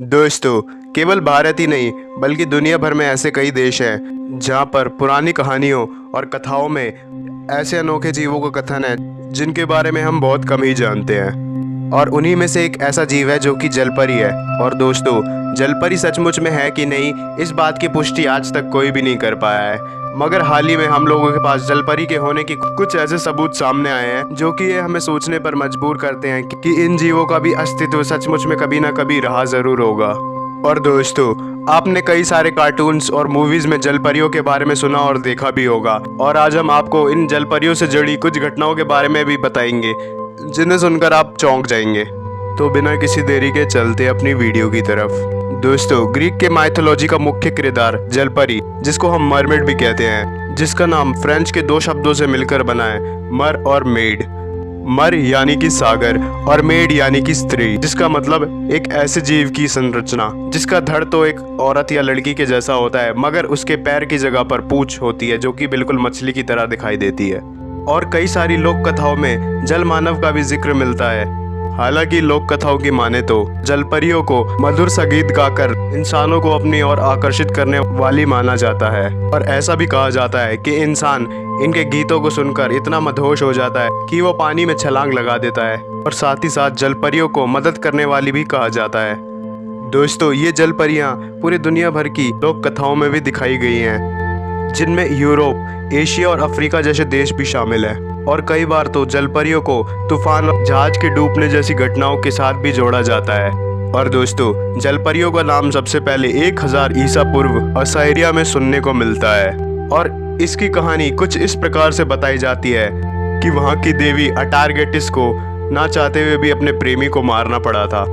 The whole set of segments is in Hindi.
दोस्तों, केवल भारत ही नहीं बल्कि दुनिया भर में ऐसे कई देश हैं जहां पर पुरानी कहानियों और कथाओं में ऐसे अनोखे जीवों का कथन है जिनके बारे में हम बहुत कम ही जानते हैं। और उन्हीं में से एक ऐसा जीव है जो कि जलपरी है। और दोस्तों, जलपरी सचमुच में है कि नहीं, इस बात की पुष्टि आज तक कोई भी नहीं कर पाया है। मगर हाल ही में हम लोगों के पास जलपरी के होने की कुछ ऐसे सबूत सामने आए हैं जो कि ये हमें सोचने पर मजबूर करते हैं कि इन जीवों का भी अस्तित्व सचमुच में कभी ना कभी रहा जरूर होगा। और दोस्तों, आपने कई सारे कार्टून्स और मूवीज में जलपरियों के बारे में सुना और देखा भी होगा। और आज हम आपको इन जलपरियों से जुड़ी कुछ घटनाओं के बारे में भी बताएंगे जिन्हें सुनकर आप चौंक जाएंगे। तो बिना किसी देरी के चलते अपनी वीडियो की तरफ। दोस्तों, ग्रीक के माइथोलॉजी का मुख्य किरदार जलपरी, जिसको हम मरमेड भी कहते हैं, जिसका नाम फ्रेंच के दो शब्दों से मिलकर बना है, मर और मेड। मर यानी कि सागर और मेड यानी कि स्त्री, जिसका मतलब एक ऐसे जीव की संरचना जिसका धड़ तो एक औरत या लड़की के जैसा होता है, मगर उसके पैर की जगह पर पूंछ होती है जो कि बिल्कुल मछली की तरह दिखाई देती है। और कई सारी लोक कथाओं में जल मानव का भी जिक्र मिलता है। हालांकि लोक कथाओं की माने तो जलपरियों को मधुर संगीत गाकर इंसानों को अपनी ओर आकर्षित करने वाली माना जाता है। और ऐसा भी कहा जाता है कि इंसान इनके गीतों को सुनकर इतना मदहोश हो जाता है कि वो पानी में छलांग लगा देता है। और साथ ही साथ जलपरियों को मदद करने वाली भी कहा जाता है। दोस्तों, ये जलपरियां पूरी दुनिया भर की लोक कथाओं में भी दिखाई गई हैं, जिनमें यूरोप, एशिया और अफ्रीका जैसे देश भी शामिल हैं। और कई बार तो जलपरियों को तूफान और जहाज के डूबने जैसी घटनाओं के साथ भी जोड़ा जाता है। और दोस्तों, जलपरियों का नाम सबसे पहले 1000 ईसा पूर्व असाइरिया में सुनने को मिलता है। और इसकी कहानी कुछ इस प्रकार से बताई जाती है कि वहाँ की देवी अटारगेटिस को ना चाहते हुए भी अपने प्रेमी को मारना पड़ा था,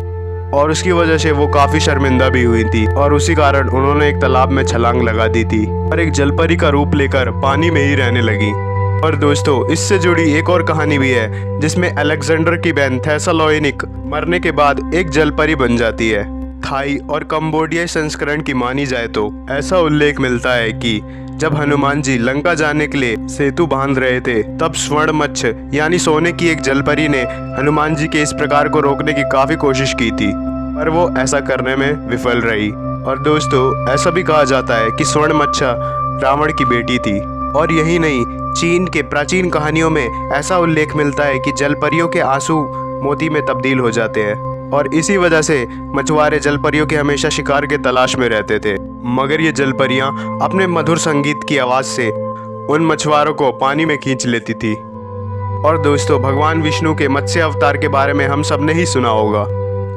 और उसकी वजह से वो काफी शर्मिंदा भी हुई थी। और उसी कारण उन्होंने एक तालाब में छलांग लगा दी थी और एक जलपरी का रूप लेकर पानी में ही रहने लगी। और दोस्तों, इससे जुड़ी एक और कहानी भी है जिसमें अलेक्जेंडर की बहन थेसालोनिक मरने के बाद एक जलपरी बन जाती है। थाई और कंबोडियाई संस्करण की मानी जाए तो ऐसा उल्लेख मिलता है कि जब हनुमान जी लंका जाने के लिए सेतु बांध रहे थे, तब स्वर्ण मच्छ यानी सोने की एक जलपरी ने हनुमान जी के इस प्रकार को रोकने की काफी कोशिश की थी, पर वो ऐसा करने में विफल रही। और दोस्तों, ऐसा भी कहा जाता है कि स्वर्ण मच्छ रावण की बेटी थी। और यही नहीं, चीन के प्राचीन कहानियों में ऐसा उल्लेख मिलता है कि जलपरियों के आंसू मोती में तब्दील हो जाते हैं। और इसी वजह से मछुआरे जलपरियों के हमेशा शिकार के तलाश में रहते थे, मगर ये जलपरियां अपने मधुर संगीत की आवाज से उन मछुआरों को पानी में खींच लेती थी। और दोस्तों, भगवान विष्णु के मत्स्य अवतार के बारे में हम सब ने ही सुना होगा,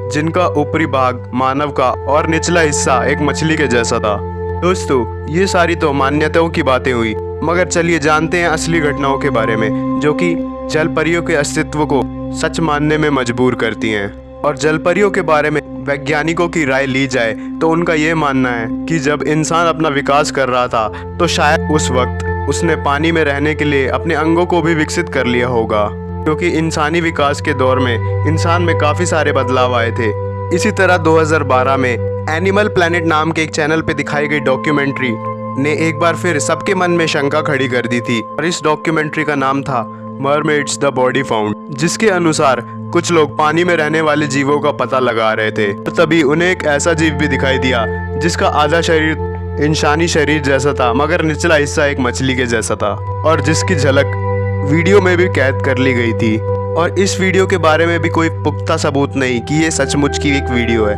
जिनका ऊपरी भाग मानव का और निचला हिस्सा एक मछली के जैसा था। दोस्तों, ये सारी तो मान्यताओं की बातें हुई, मगर चलिए जानते हैं असली घटनाओं के बारे में जो कि जलपरियों के अस्तित्व को सच मानने में मजबूर करती हैं। और जलपरियों के बारे में वैज्ञानिकों की राय ली जाए तो उनका ये मानना है कि जब इंसान अपना विकास कर रहा था तो शायद उस वक्त उसने पानी में रहने के लिए अपने अंगों को भी विकसित कर लिया होगा, क्योंकि इंसानी विकास के दौर में इंसान में काफी सारे बदलाव आए थे। इसी तरह 2012 में एनिमल प्लैनेट नाम के एक चैनल पे दिखाई गई डॉक्यूमेंट्री ने एक बार फिर सबके मन में शंका खड़ी कर दी थी। और इस डॉक्यूमेंट्री का नाम था मरमेड्स द बॉडी फाउंड, जिसके अनुसार कुछ लोग पानी में रहने वाले जीवों का पता लगा रहे थे। और तभी उन्हें एक ऐसा जीव भी दिखाई दिया जिसका आधा शरीर इंसानी शरीर जैसा था, मगर निचला हिस्सा एक मछली के जैसा था, और जिसकी झलक वीडियो में भी कैद कर ली गई थी। और इस वीडियो के बारे में भी कोई पुख्ता सबूत नहीं कि ये सचमुच की एक वीडियो है।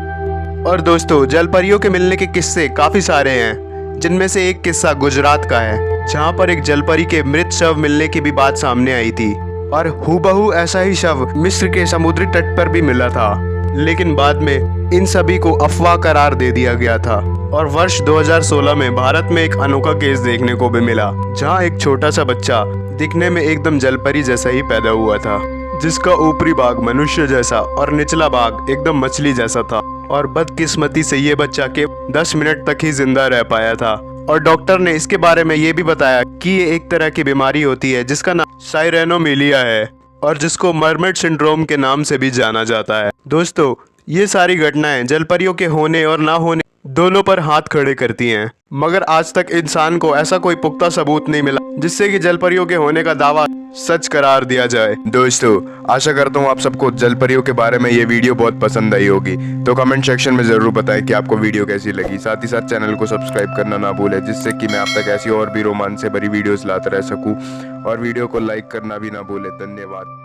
और दोस्तों, जलपरियों के मिलने के किस्से काफी सारे हैं, जिनमें से एक किस्सा गुजरात का है, जहां पर एक जलपरी के मृत शव मिलने की भी बात सामने आई थी। और हूबहू ऐसा ही शव मिस्र के समुद्री तट पर भी मिला था, लेकिन बाद में इन सभी को अफवाह करार दे दिया गया था। और वर्ष 2016 में भारत में एक अनोखा केस देखने को भी मिला, जहां एक छोटा सा बच्चा दिखने में एकदम जलपरी जैसा ही पैदा हुआ था, जिसका ऊपरी भाग मनुष्य जैसा और निचला भाग एकदम मछली जैसा था। और बदकिस्मती से ये बच्चा के 10 मिनट तक ही जिंदा रह पाया था। और डॉक्टर ने इसके बारे में ये भी बताया कि ये एक तरह की बीमारी होती है जिसका नाम साइरेनोमिलिया है, और जिसको मरमेड सिंड्रोम के नाम से भी जाना जाता है। दोस्तों, ये सारी घटनाएं जलपरियों के होने और ना होने दोनों पर हाथ खड़े करती हैं, मगर आज तक इंसान को ऐसा कोई पुख्ता सबूत नहीं मिला जिससे कि जलपरियों के होने का दावा सच करार दिया जाए। दोस्तों, आशा करता हूँ आप सबको जलपरियों के बारे में ये वीडियो बहुत पसंद आई होगी, तो कमेंट सेक्शन में जरूर बताएं कि आपको वीडियो कैसी लगी। साथ ही साथ चैनल को सब्सक्राइब करना ना भूलें, जिससे कि मैं आप तक ऐसी और भी रोमांच से भरी वीडियोस लाता रह सकूं, और वीडियो को लाइक करना भी ना भूलें। धन्यवाद।